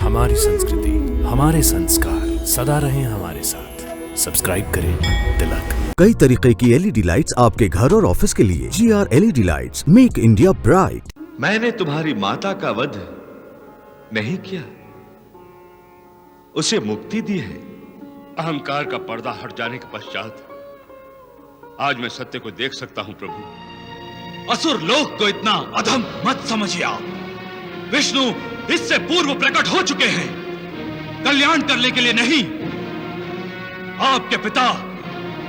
हमारी संस्कृति, हमारे संस्कार सदा रहें हमारे साथ। सब्सक्राइब करें तिलक। कई तरीके की एलईडी लाइट्स आपके घर और ऑफिस के लिए। GR LED lights, make India bright. मैंने तुम्हारी माता का वध नहीं किया, उसे मुक्ति दी है। अहंकार का पर्दा हट जाने के पश्चात आज मैं सत्य को देख सकता हूं प्रभु। असुर लोक को इतना अधम मत समझिए आप। विष्णु इससे पूर्व प्रकट हो चुके हैं, कल्याण करने के लिए नहीं, आपके पिता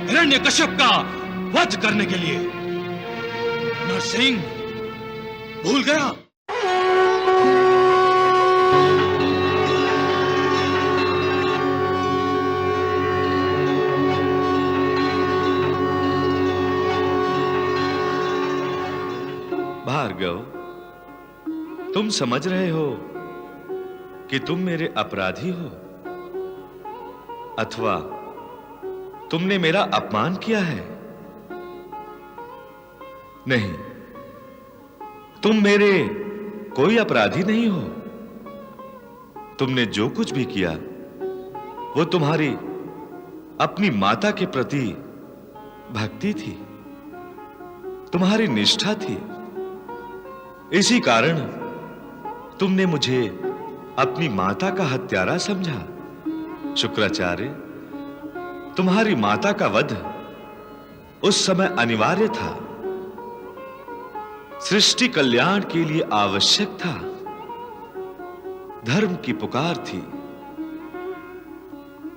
हिरण्यकश्यप का वध करने के लिए। नरसिंह भूल गया? भार्गव, तुम समझ रहे हो कि तुम मेरे अपराधी हो, अथवा तुमने मेरा अपमान किया है? नहीं, तुम मेरे कोई अपराधी नहीं हो। तुमने जो कुछ भी किया वो तुम्हारी अपनी माता के प्रति भक्ति थी, तुम्हारी निष्ठा थी। इसी कारण तुमने मुझे अपनी माता का हत्यारा समझा। शुक्राचार्य, तुम्हारी माता का वध उस समय अनिवार्य था, सृष्टि कल्याण के लिए आवश्यक था, धर्म की पुकार थी।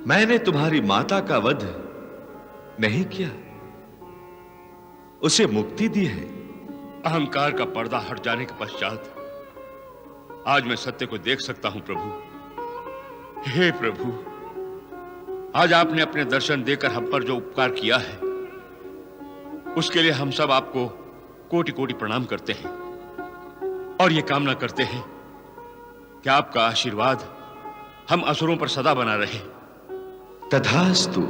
मैंने तुम्हारी माता का वध नहीं किया, उसे मुक्ति दी है। अहंकार का पर्दा हट जाने के पश्चात आज मैं सत्य को देख सकता हूं प्रभु। हे प्रभु, आज आपने अपने दर्शन देकर हम पर जो उपकार किया है उसके लिए हम सब आपको कोटि कोटि प्रणाम करते हैं और ये कामना करते हैं कि आपका आशीर्वाद हम असुरों पर सदा बना रहे। तथास्तु।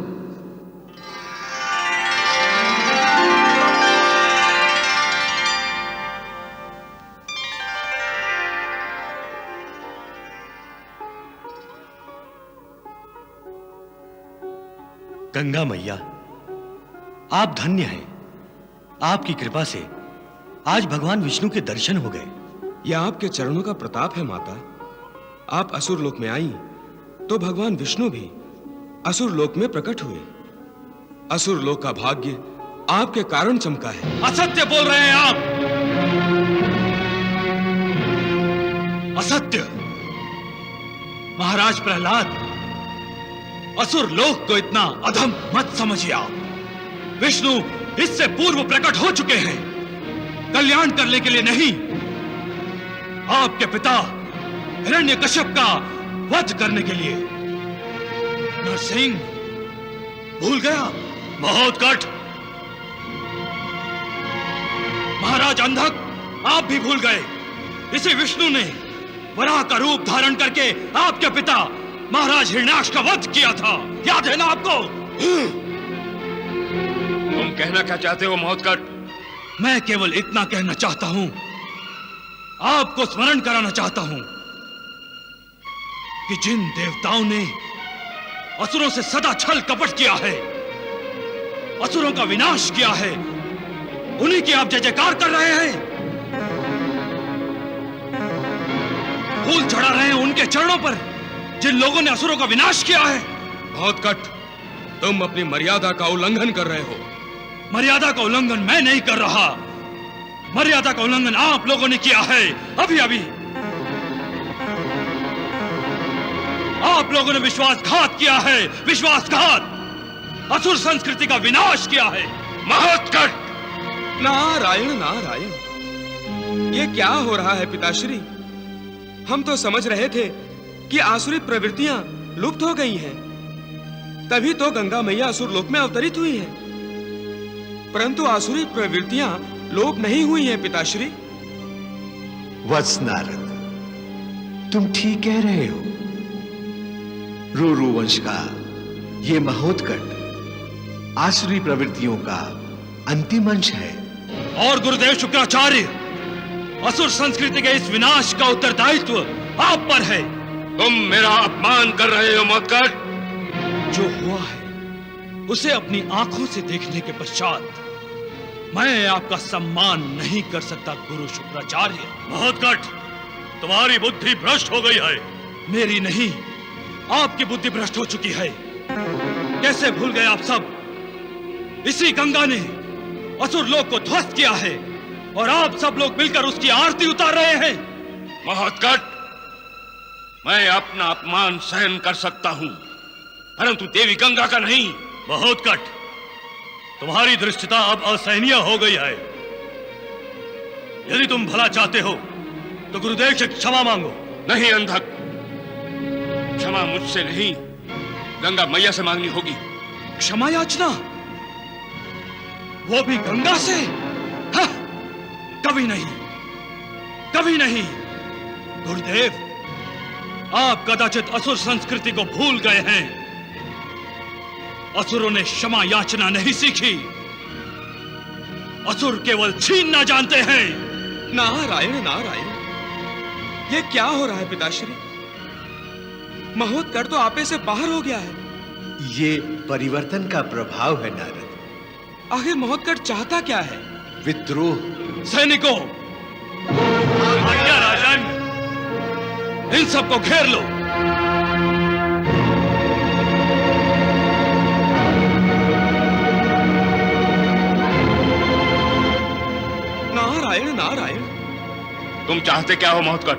गंगा मैया, आप धन्य हैं। आपकी कृपा से आज भगवान विष्णु के दर्शन हो गए। यह आपके चरणों का प्रताप है माता। आप असुर लोक में आई तो भगवान विष्णु भी असुर लोक में प्रकट हुए। असुर लोक का भाग्य आपके कारण चमका है। असत्य बोल रहे हैं आप, असत्य। महाराज प्रहलाद, असुर लोक को इतना अधम मत समझिए आप। विष्णु इससे पूर्व प्रकट हो चुके हैं, कल्याण करने के लिए नहीं, आपके पिता हिरण्यकश्यप का वध करने के लिए। नरसिंह भूल गया? महोत्कट, महाराज अंधक, आप भी भूल गए। इसी विष्णु ने वराह का रूप धारण करके आपके पिता महाराज हिरण्याक्ष का वध किया था, याद है ना आपको? तुम कहना क्या चाहते हो महोत्कट? मैं केवल इतना कहना चाहता हूं, आपको स्मरण कराना चाहता हूं कि जिन देवताओं ने असुरों से सदा छल कपट किया है, असुरों का विनाश किया है, उन्हीं की आप जय जयकार कर रहे हैं, फूल चढ़ा रहे हैं उनके चरणों पर जिन लोगों ने असुरों का विनाश किया है। बहुत कट, तुम अपनी मर्यादा का उल्लंघन कर रहे हो। मर्यादा का उल्लंघन मैं नहीं कर रहा, मर्यादा का उल्लंघन आप लोगों ने किया है। अभी अभी आप लोगों ने विश्वासघात किया है, विश्वासघात। असुर संस्कृति का विनाश किया है। महोत्कट! नारायण नारायण, ये क्या हो रहा है पिताश्री? हम तो समझ रहे थे कि आसुरी प्रवृत्तियां लुप्त हो गई हैं, तभी तो गंगा मैया असुर लोक में अवतरित हुई हैं। परंतु आसुरी प्रवृत्तियां लोप नहीं हुई हैं पिताश्री। वत्स नारद, तुम ठीक कह रहे हो। रूरू वंश का ये महोत्कट आसुरी प्रवृत्तियों का अंतिम अंश है। और गुरुदेव शुक्राचार्य, असुर संस्कृति के इस विनाश का उत्तरदायित्व आप पर है। तुम मेरा अपमान कर रहे हो मक्कट। जो हुआ है उसे अपनी आंखों से देखने के पश्चात मैं आपका सम्मान नहीं कर सकता गुरु शुक्राचार्य। महोत्कट, तुम्हारी बुद्धि भ्रष्ट हो गई है। मेरी नहीं, आपकी बुद्धि भ्रष्ट हो चुकी है। कैसे भूल गए आप सब? इसी गंगा ने असुर लोक को ध्वस्त किया है और आप सब लोग मिलकर उसकी आरती उतार रहे हैं। महोत्कट, मैं अपना अपमान सहन कर सकता हूं, परंतु देवी गंगा का नहीं। महोत्कट, तुम्हारी दृष्टता अब असहनीय हो गई है। यदि तुम भला चाहते हो तो गुरुदेव से क्षमा मांगो। नहीं अंधक, क्षमा मुझसे नहीं, गंगा मैया से मांगनी होगी। क्षमा याचना, वो भी गंगा से? हाँ, कभी नहीं, कभी नहीं। गुरुदेव, आप कदाचित असुर संस्कृति को भूल गए हैं। असुरों ने क्षमा याचना नहीं सीखी। असुर केवल छीनना जानते हैं। नारायण नारायण, ये क्या हो रहा है पिताश्री? महोत्कट तो आपे से बाहर हो गया है। ये परिवर्तन का प्रभाव है नारद। आखिर महोत्कट चाहता क्या है? विद्रोह। सैनिकों, आज्ञा राजन। इन सबको घेर लो। नारायण नारायण, तुम चाहते क्या हो महोत्कट?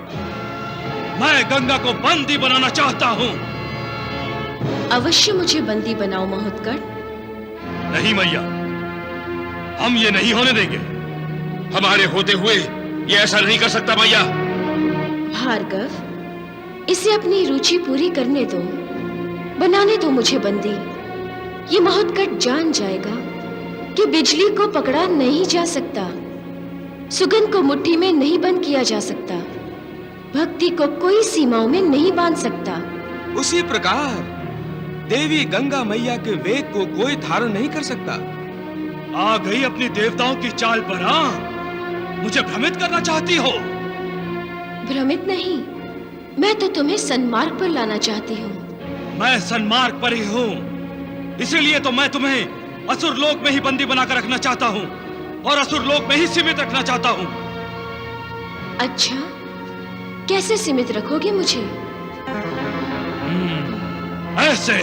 मैं गंगा को बंदी बनाना चाहता हूं। अवश्य मुझे बंदी बनाओ महोत्कट। नहीं मैया, हम ये नहीं होने देंगे। हमारे होते हुए ये ऐसा नहीं कर सकता मैया। भार्गव, इसे अपनी रुचि पूरी करने दो, बनाने दो मुझे बंदी। ये महोत्कट जान जाएगा कि बिजली को पकड़ा नहीं जा सकता, सुगंध को मुट्ठी में नहीं बंद किया जा सकता, भक्ति को कोई सीमाओं में नहीं बांध सकता। उसी प्रकार देवी गंगा मैया के वेग को कोई धारण नहीं कर सकता। आ गई अपनी देवताओं की चाल पर। हाँ, मुझे भ्रमित करना चाहती हो? भ्रमित नहीं, मैं तो तुम्हें सन्मार्ग पर लाना चाहती हूँ। मैं सन्मार्ग पर ही हूँ, इसीलिए तो मैं तुम्हें असुर लोक में ही बंदी बनाकर रखना चाहता हूँ और असुर लोक में ही सीमित रखना चाहता हूँ। अच्छा, कैसे सीमित रखोगे मुझे? ऐसे।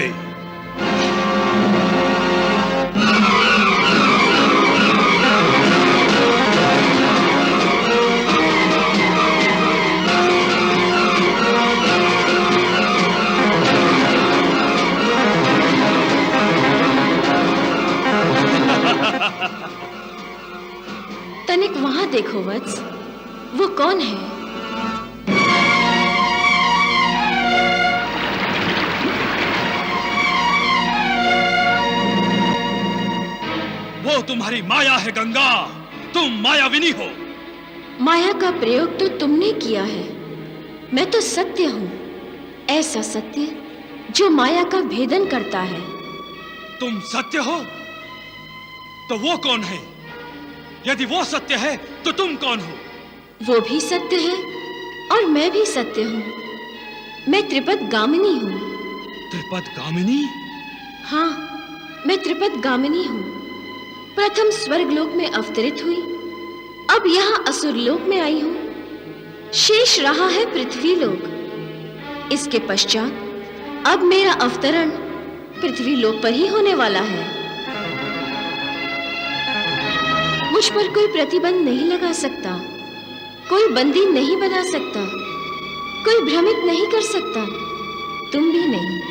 तनिक वहां देखो वत्स, वो कौन है? वो तुम्हारी माया है गंगा, तुम मायाविनी हो। माया का प्रयोग तो तुमने किया है, मैं तो सत्य हूँ, ऐसा सत्य जो माया का भेदन करता है। तुम सत्य हो तो वो कौन है? यदि वो सत्य है तो तुम कौन हो? वो भी सत्य है और मैं भी सत्य हूँ। मैं त्रिपद गामिनी हूँ। त्रिपद गामिनी? हाँ, मैं त्रिपद गामिनी हूँ। प्रथम स्वर्गलोक में अवतरित हुई, अब यहाँ असुरलोक में आई हूँ। शेष रहा है पृथ्वी लोक। इसके पश्चात अब मेरा अवतरण पृथ्वी लोक पर ही होने वाला है। मुझ पर कोई प्रतिबंध नहीं लगा सकता, कोई बंदी नहीं बना सकता, कोई भ्रमित नहीं कर सकता, तुम भी नहीं।